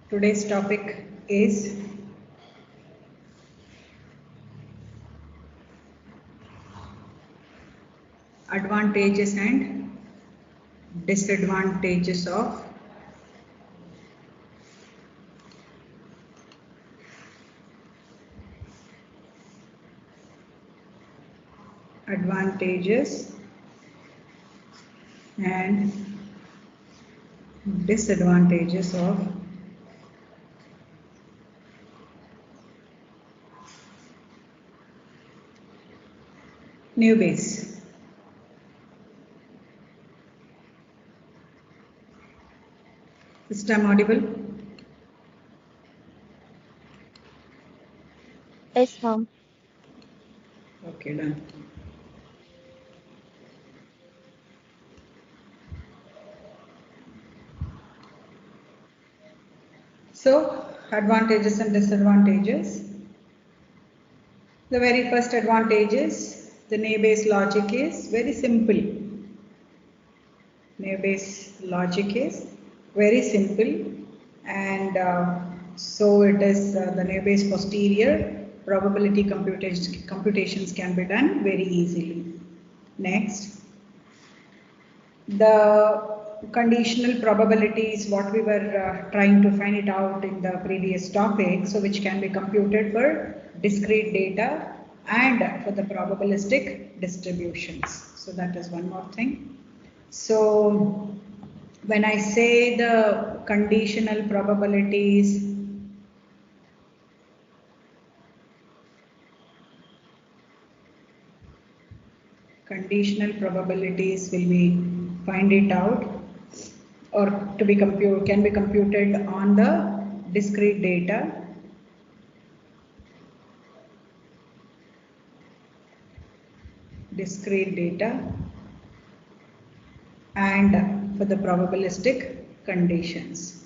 Today's topic is advantages and disadvantages of advantages and disadvantages of Newbase. Is time audible? Yes, ma'am. Okay, done. So, advantages and disadvantages. The very first advantage is the Naive logic is very simple. Naive logic is very simple, and so it is the Naive posterior probability computations can be done very easily. Next, the conditional probabilities, what we were trying to find it out in the previous topic, so which can be computed for discrete data and for the probabilistic distributions. So that is one more thing. So when I say the conditional probabilities, will be find it out or to be can be computed on the discrete data and for the probabilistic conditions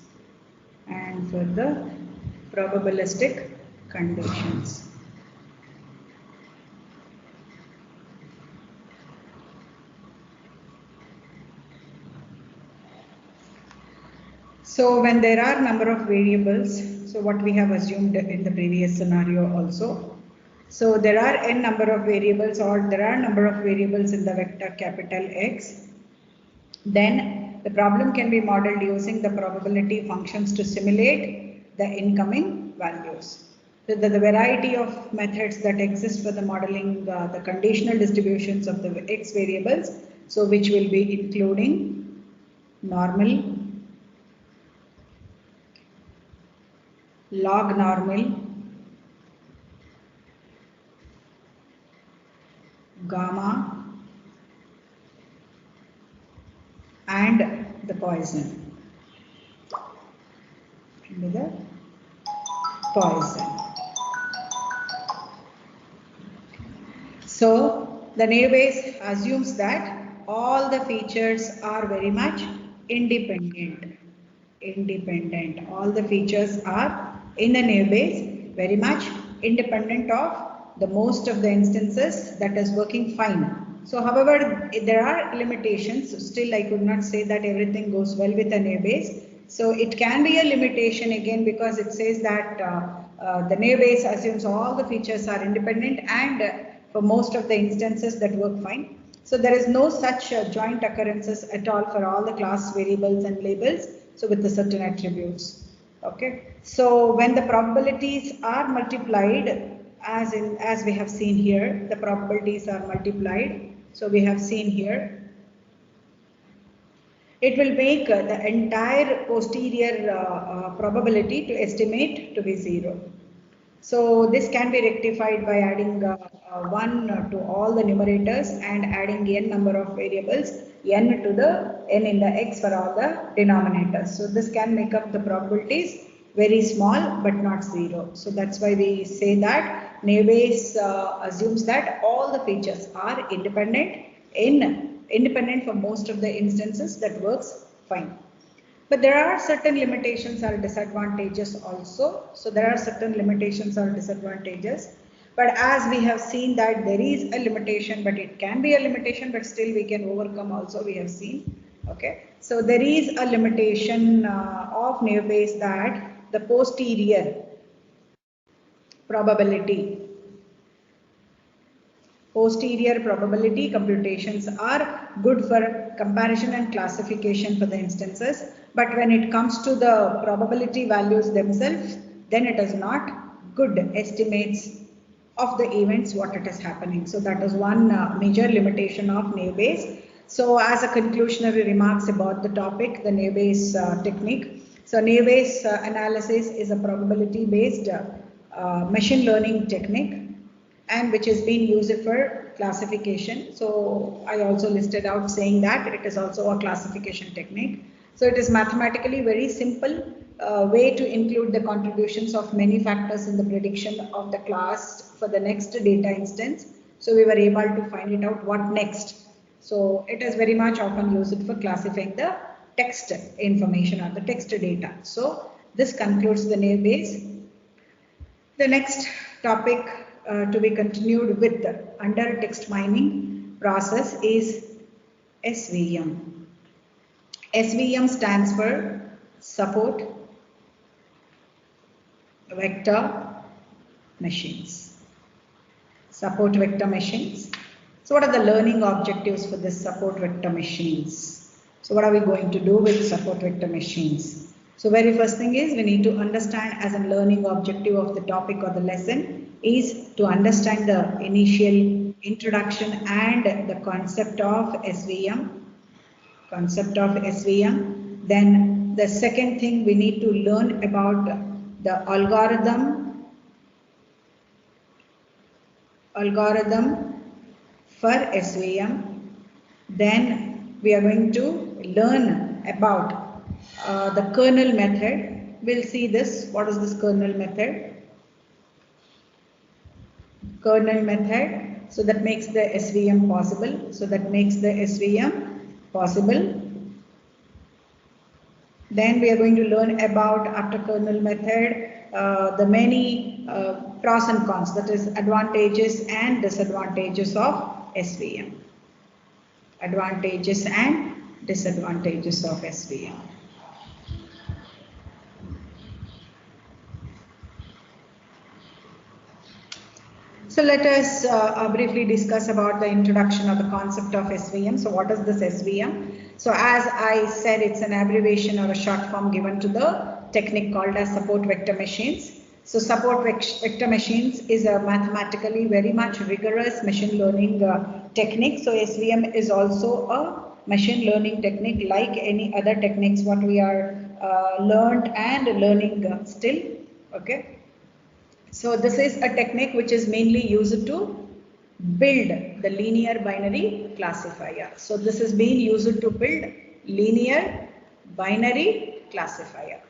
So when there are number of variables, so what we have assumed in the previous scenario also, so there are n number of variables or there are number of variables in the vector capital X, then the problem can be modeled using the probability functions to simulate the incoming values. So the variety of methods that exist for the modeling the conditional distributions of the X variables, so which will be including normal, log normal, gamma, and the Poisson. So the Naive assumes that all the features are very much independent. All the features are in the Naive very much independent of the most of the instances that is working fine. So however, there are limitations. Still, I could not say that everything goes well with the Naive. So it can be a limitation again because it says that the Naive assumes all the features are independent and for most of the instances that work fine. So there is no such joint occurrences at all for all the class variables and labels. So with the certain attributes. Okay. So when the probabilities are multiplied, as we have seen here, the probabilities are multiplied. So we have seen here, it will make the entire posterior probability to estimate to be 0. So this can be rectified by adding 1 to all the numerators and adding n number of variables, n to the n in the x for all the denominators. So this can make up the probabilities very small but not 0. So that's why we say that Naive assumes that all the features are independent for most of the instances that works fine. But there are certain limitations or disadvantages also. So there are certain limitations or disadvantages. But as we have seen that there is a limitation, but it can be a limitation, but still we can overcome also, we have seen. Okay. So there is a limitation of Naive that the posterior probability. Posterior probability computations are good for comparison and classification for the instances, but when it comes to the probability values themselves, then it is not good estimates of the events what it is happening. So that is one major limitation of Naive Bayes. So as a conclusionary remarks about the topic, the Naive Bayes technique. So Naive Bayes analysis is a probability based machine learning technique, and which is being used for classification. So I also listed out saying that it is also a classification technique. So it is mathematically very simple way to include the contributions of many factors in the prediction of the class for the next data instance. So we were able to find it out what next. So it is very much often used for classifying the text information or the text data. So this concludes the Naive Bayes. The next topic to be continued with under text mining process is SVM. SVM stands for Support Vector Machines. Support vector machines. So what are the learning objectives for this support vector machines? So what are we going to do with support vector machines? So very first thing is we need to understand as a learning objective of the topic or the lesson is to understand the initial introduction and the concept of SVM. Then the second thing we need to learn about the algorithm for SVM. Then we are going to learn about the kernel method. We'll see this. What is this kernel method? Kernel method. So that makes the SVM possible. Then we are going to learn about, after kernel method, the many pros and cons, that is advantages and disadvantages of SVM. Advantages and disadvantages of SVM. So let us briefly discuss about the introduction of the concept of SVM. So what is this SVM? So as I said, it's an abbreviation or a short form given to the technique called as support vector machines. So support vector machines is a mathematically very much rigorous machine learning technique. So SVM is also a machine learning technique like any other techniques what we are learned and learning still. Okay. So this is a technique which is mainly used to build the linear binary classifier. So this is being used to build linear binary classifier.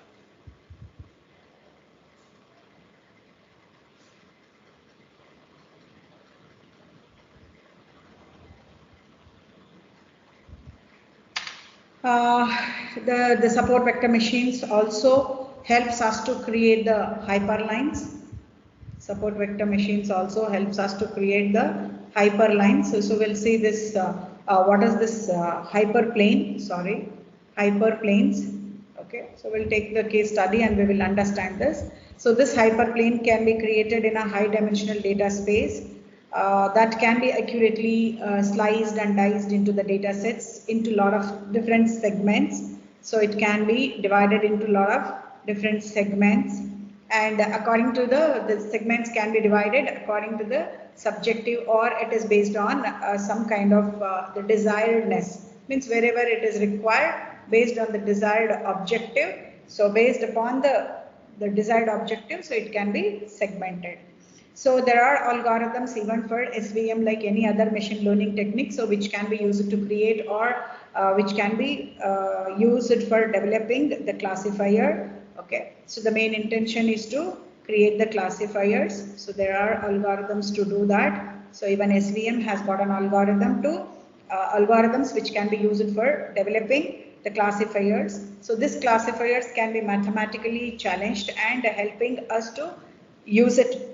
The support vector machines also helps us to create the hyperlines. Support vector machines also helps us to create the hyperlines. So we'll see this, what is this hyperplane, hyperplanes. Okay, so we'll take the case study and we will understand this. So this hyperplane can be created in a high dimensional data space that can be accurately sliced and diced into the data sets into a lot of different segments. So it can be divided into a lot of different segments, and according to the segments can be divided according to the subjective, or it is based on some kind of the desiredness, means wherever it is required based on the desired objective. So based upon the desired objective, so it can be segmented. So there are algorithms even for SVM like any other machine learning technique, so which can be used to create or which can be used for developing the classifier. Okay, so the main intention is to create the classifiers. So there are algorithms to do that. So even SVM has got an algorithm to algorithms which can be used for developing the classifiers. So these classifiers can be mathematically challenged and helping us to use it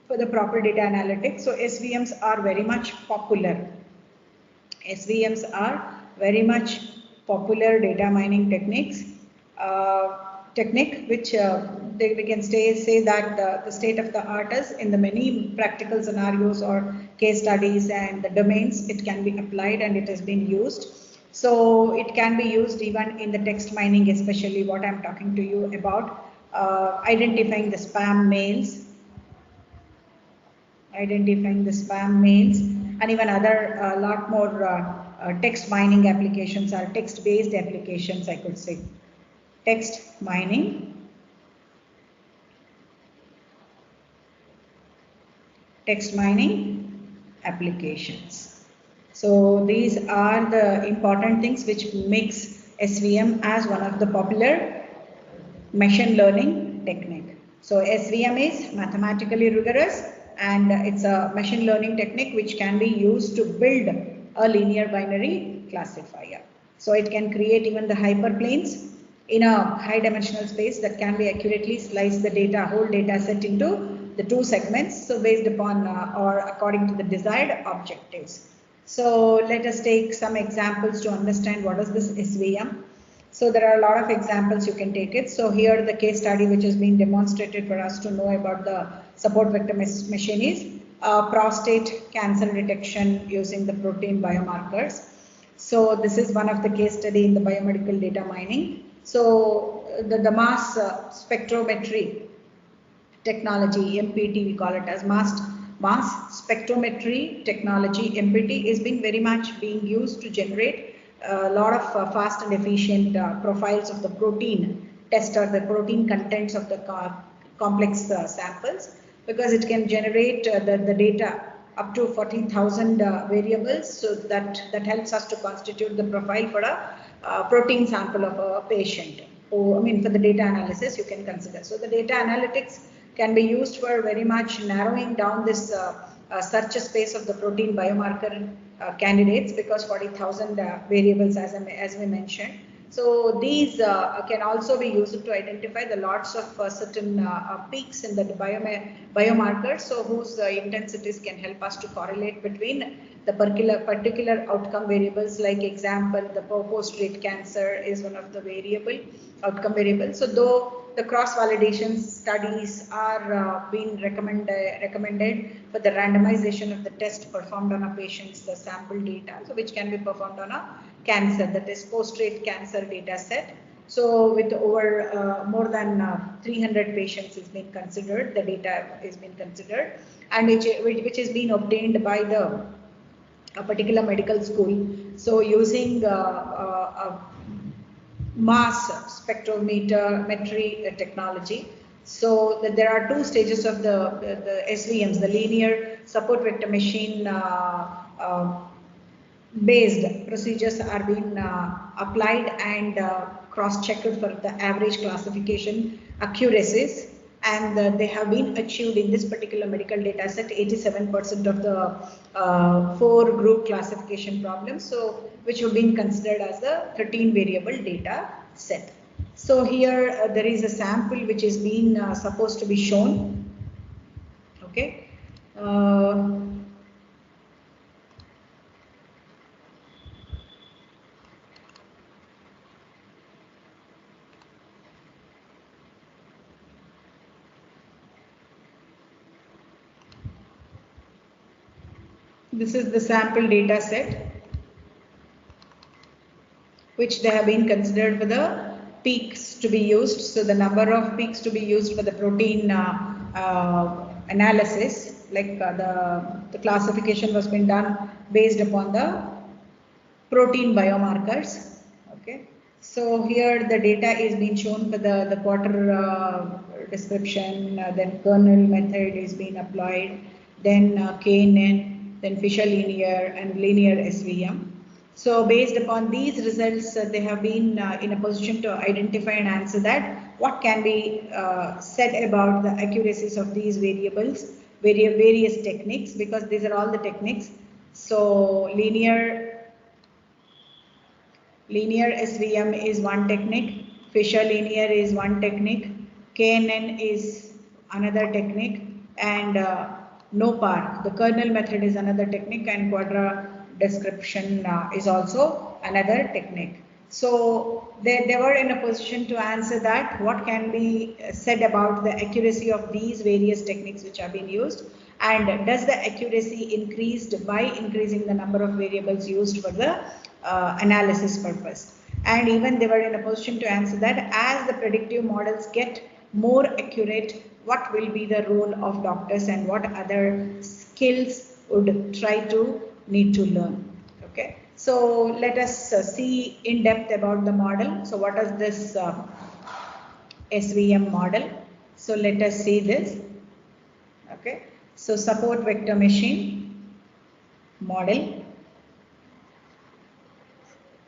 for the proper data analytics. So SVMs are very much popular. SVMs are very much popular data mining techniques. technique, which we can say that the state of the art is in the many practical scenarios or case studies and the domains it can be applied and it has been used. So it can be used even in the text mining, especially what I'm talking to you about, identifying the spam mails, and even other lot more text mining applications or text-based applications, I could say. Text mining, applications. So these are the important things which makes SVM as one of the popular machine learning technique. So SVM is mathematically rigorous and it's a machine learning technique which can be used to build a linear binary classifier. So it can create even the hyperplanes in a high dimensional space that can be accurately slice the data, whole data set into the two segments, so based upon or according to the desired objectives. So let us take some examples to understand what is this SVM. So there are a lot of examples you can take it. So here the case study which has been demonstrated for us to know about the support vector machine is prostate cancer detection using the protein biomarkers. So this is one of the case study in the biomedical data mining. So the mass spectrometry technology, MPT we call it as mass spectrometry technology, MPT, is being very much being used to generate a lot of fast and efficient profiles of the protein test or the protein contents of the complex samples, because it can generate the data up to 14,000 variables, so that helps us to constitute the profile for a protein sample of a patient. I mean, for the data analysis you can consider. So the data analytics can be used for very much narrowing down this search space of the protein biomarker candidates, because 40,000 variables as we mentioned. So these can also be used to identify the lots of certain peaks in the biomarkers, so whose intensities can help us to correlate between the particular outcome variables. Like example, the post-rate cancer is one of the outcome variables. So though the cross-validation studies are being recommended for the randomization of the test performed on a patient's sample data, so which can be performed on a cancer, that is post-rate cancer data set. So with over more than 300 patients is being considered, the data is being considered, and which is being obtained by a particular medical school. So using mass spectrometry technology. So there are two stages of the SVMs, the linear support vector machine based procedures are being applied and cross-checked for the average classification accuracies, and they have been achieved in this particular medical data set 87% of the 4 group classification problems, so which have been considered as the 13 variable data set. So here there is a sample which is being supposed to be shown. Okay. This is the sample data set which they have been considered for the peaks to be used. So the number of peaks to be used for the protein analysis, like the classification was been done based upon the protein biomarkers. Okay. So here the data is being shown for the quarter description, then kernel method is being applied, then KNN, then Fisher linear and linear SVM. So based upon these results, they have been in a position to identify and answer that what can be said about the accuracies of these variables, various techniques, because these are all the techniques. So linear SVM is one technique, Fisher linear is one technique, KNN is another technique, and NOPAR, the kernel method, is another technique, and quadra description is also another technique. So they were in a position to answer that what can be said about the accuracy of these various techniques which have been used, and does the accuracy increased by increasing the number of variables used for the analysis purpose. And even they were in a position to answer that as the predictive models get more accurate, what will be the role of doctors and what other skills would try to need to learn. Okay. So let us see in depth about the model. So what is this SVM model? So let us see this. Okay. So support vector machine model.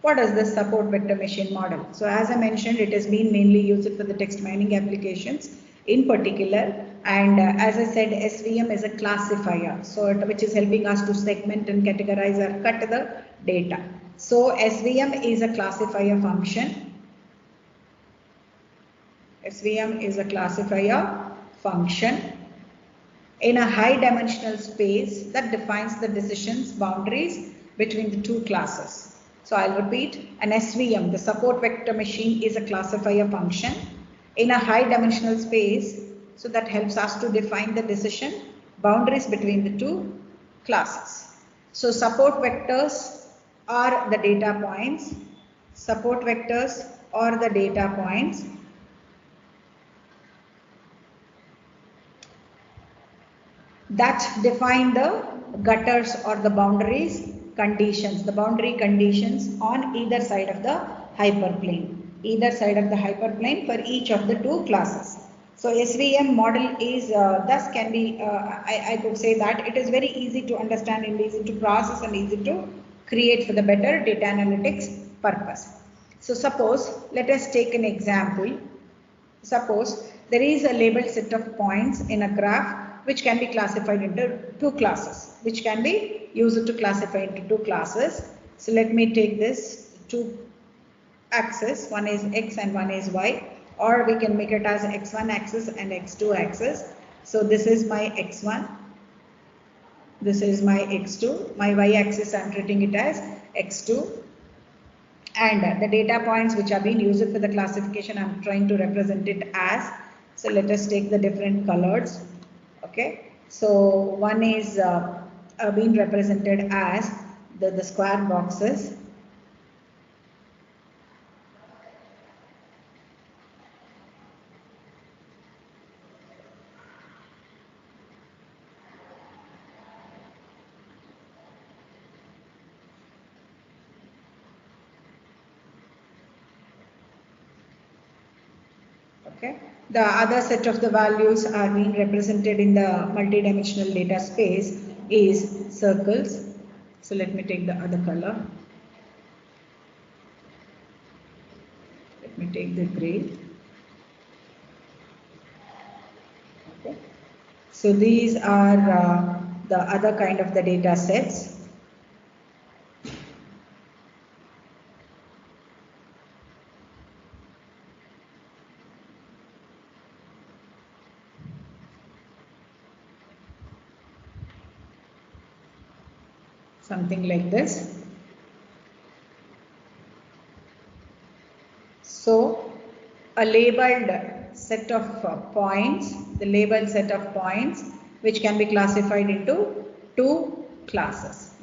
What is the support vector machine model? So as I mentioned, it has been mainly used for the text mining applications in particular. And as I said, SVM is a classifier, so which is helping us to segment and categorize or cut the data. So SVM is a classifier function. SVM is a classifier function in a high dimensional space that defines the decisions boundaries between the two classes. So I'll repeat, an SVM, the support vector machine, is a classifier function in a high dimensional space, so that helps us to define the decision boundaries between the two classes. So support vectors are the data points. Support vectors are the data points that define the gutters or the boundaries conditions, the boundary conditions on either side of the hyperplane. Either side of the hyperplane for each of the two classes. So SVM model is thus can be, I could say that it is very easy to understand and easy to process and easy to create for the better data analytics purpose. So suppose, let us take an example. Suppose there is a labeled set of points in a graph which can be classified into two classes, which can be used to classify into two classes. So let me take this two axis, one is X and one is Y. Or we can make it as x1 axis and x2 axis. So this is my x1, this is my x2, my y axis I am treating it as x2, and the data points which are being used for the classification I am trying to represent it as. So let us take the different colors. Okay, so one is being represented as the square boxes. Okay. The other set of the values are being represented in the multidimensional data space is circles. So let me take the other color. Let me take the gray. Okay. So these are the other kind of the data sets. Something like this. So a labeled set of points, the labeled set of points which can be classified into two classes,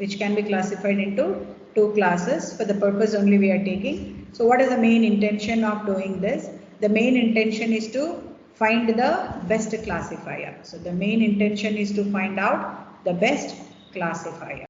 for the purpose only we are taking. So what is the main intention of doing this? The main intention is to find the best classifier. So the main intention is to find out the best classifier.